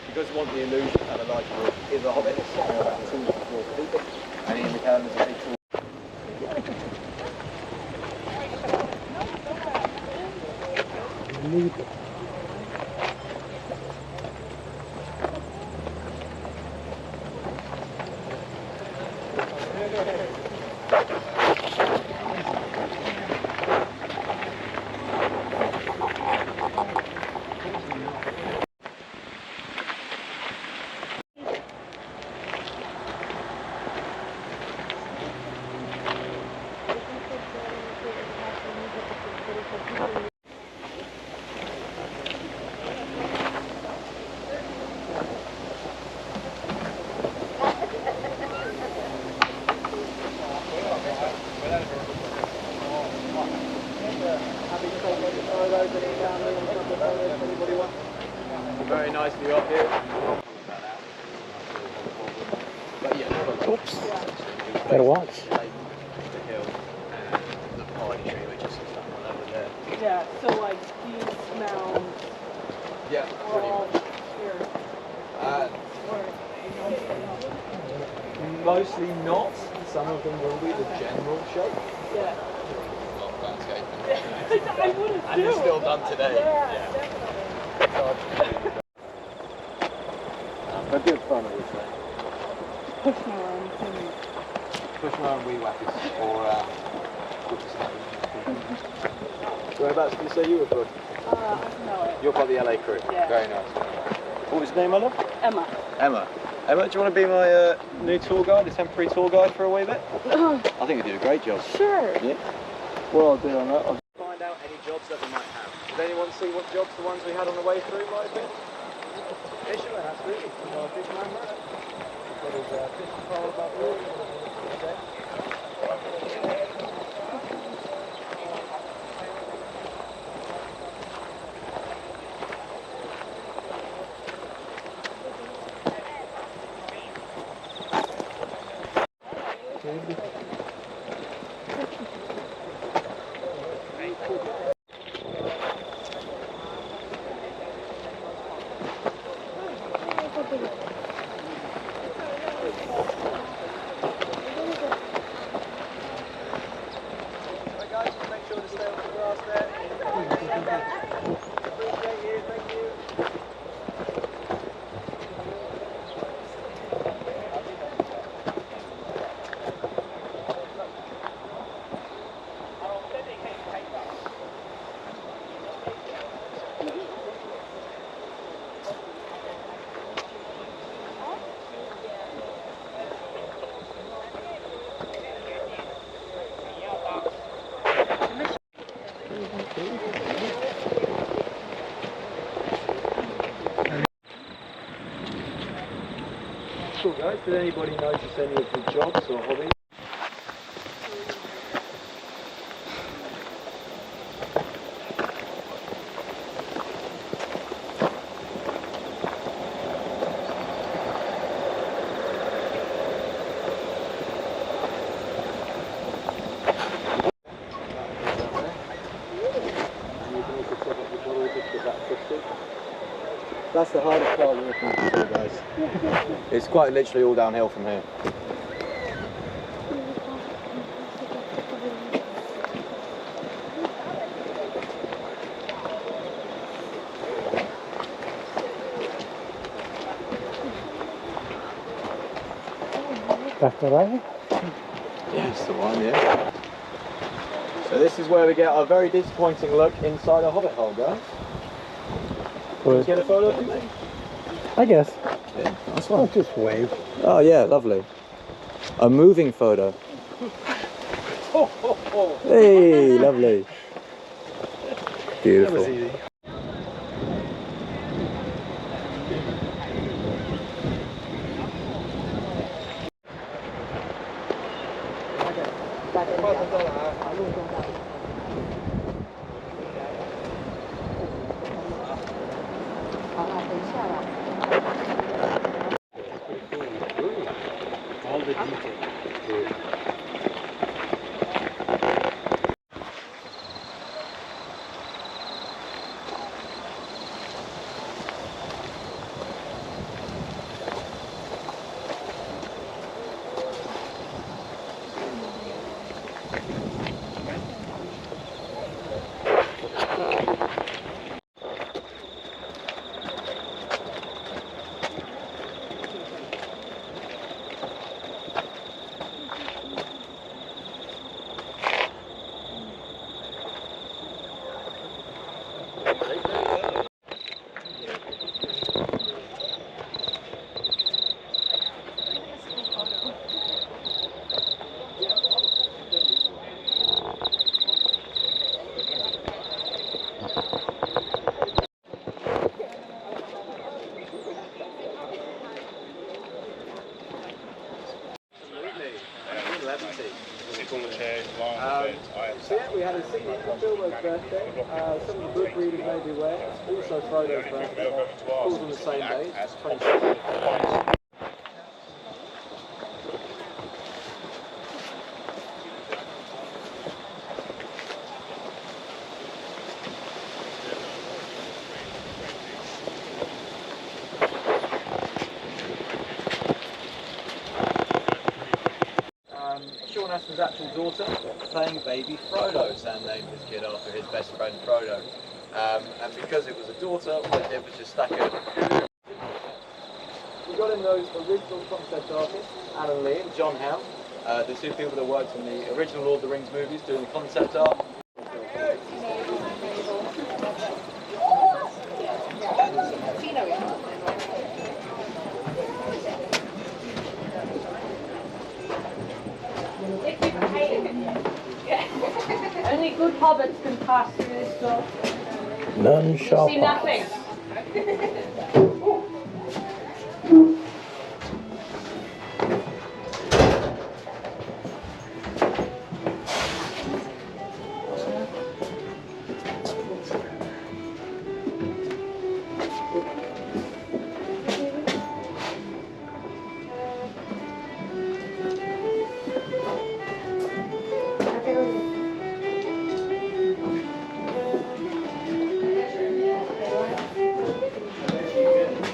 because we want the illusion of a large group, is a Hobbit, it's about 2 to 4 people, and in the calendar there's a big tool. Very nicely up here. But yeah, oops. Gotta watch. The hill and the pine tree, which is stuff over there. Yeah, so like these mounds Yeah, are pretty all much. here. Mostly not. Some of them will be the general shape. Yeah. Not landscaping. I wouldn't And it's still done today. Yeah, definitely. But good fun, I would say. Push my arms and Push around wee whackers or whereabouts did you say you were from? no, You're part of the LA crew. Yeah. Very nice. What was your name, my love? Emma. Emma. Emma, do you want to be my new tour guide, the temporary tour guide for a wee bit? I think you do a great job. Sure. Yeah. What I'll do on that, I'll find out any jobs that we might have. Did anyone see what jobs the ones we had on the way through might have been? Yeah, sure, absolutely. Fish man, right? Got his fishing pole above there. Okay. Cool guys, did anybody notice any of the jobs or hobbies? That's the hardest part of walking with you guys. It's quite literally all downhill from here. That's the right? Yes, the one, yeah. So this is where we get a very disappointing look inside a hobbit hole, guys. Can you get a photo of me? I guess. Yeah, nice one. I'll just wave. Oh yeah, lovely. A moving photo. Hey, lovely. Beautiful. That was easy. All the details. So yeah, we had a scene for Bilbo's birthday. Some of the book readers may be aware. It's also Frodo's birthday. Falls on the same day. It's 22nd. Sean Astin's actual daughter playing baby Frodo. Sam named his kid after his best friend Frodo. And because it was a daughter, it was just stuck in. We got in those original concept artists, Alan Lee and John Howe, the two people that worked on the original Lord of the Rings movies doing concept art. Only good hobbits can pass through this door. None shall See pass. nothing.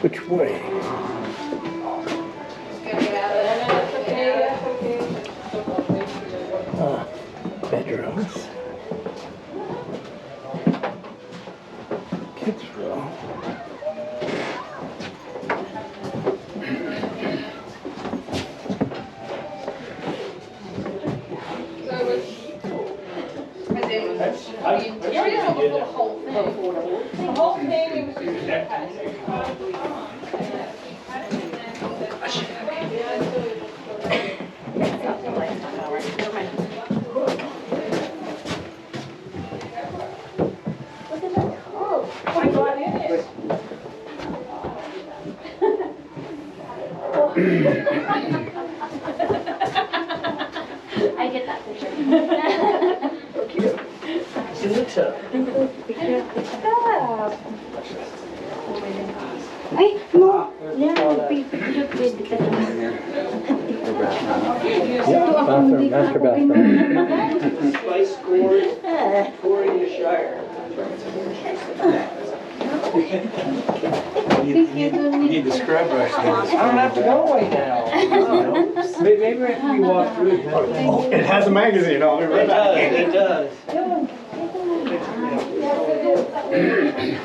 Which way? Bedrooms. Kids room. I get that picture. It's in the tub. Ay, no. Yeah, Yeah, bathroom, master bathroom. Spice Gourd in the Shire. You need the scrub brush. I don't have to go away now. Maybe if we walk through it. Oh, it has a magazine on it. It does, it does.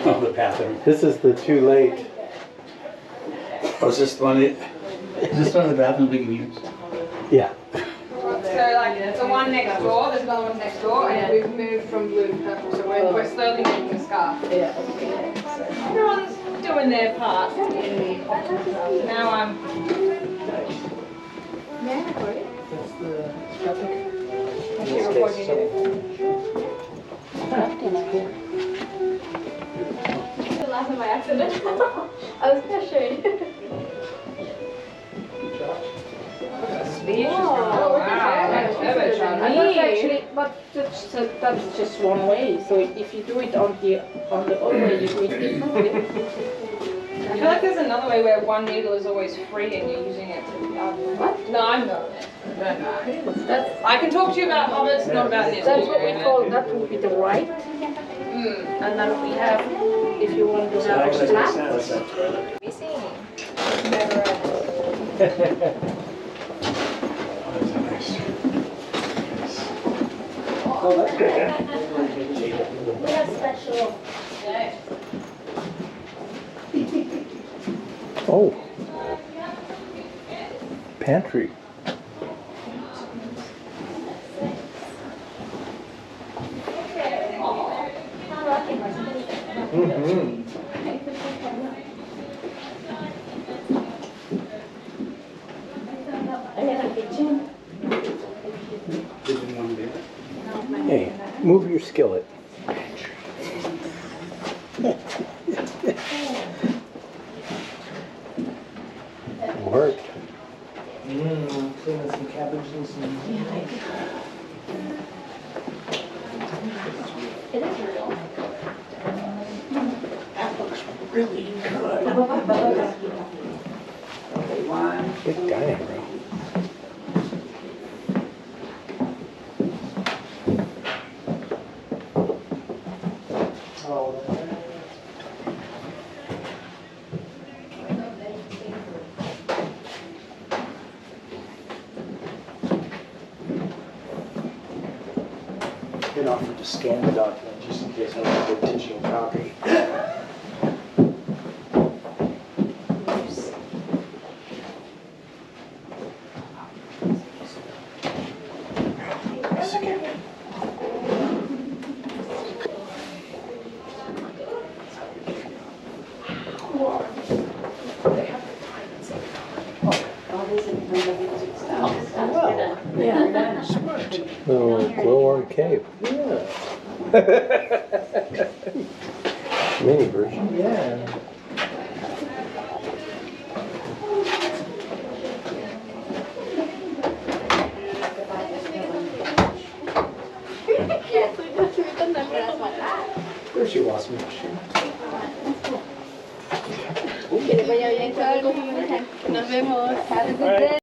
Oh, the bathroom. This is the too late. Oh, is this the one is this one of the bathrooms we can use? Yeah. So like the one next door, there's another one next door, and we've moved from blue to purple, so we're slowly making a scarf. Everyone's doing their part. Now I'm... That's the traffic. actually recording you. The last time by accident. I was gonna show you. Oh, wow, that's And that's actually, but that's just one way. So if you do it on the other way, you do it differently. I feel like there's another way where one needle is always free and you're using it to... What? No, I'm not. That's I can talk to you about hobbits, not about this. that's what we call. That would be the right. Mm. And then we have, if you want to have a flat. Never ends. Oh, that's good. We have special. Oh. Pantry. Mm-hmm. Didn't want to do that. Hey, move your skillet. Worked. Cleaning some cabbage and some... really good. Big dining room. Been offered to scan the document just in case I want a digital copy. Oh, glow-worm cave. Yeah. Mini version. Yeah. There's your washing machine. Nos vemos. Have a good day.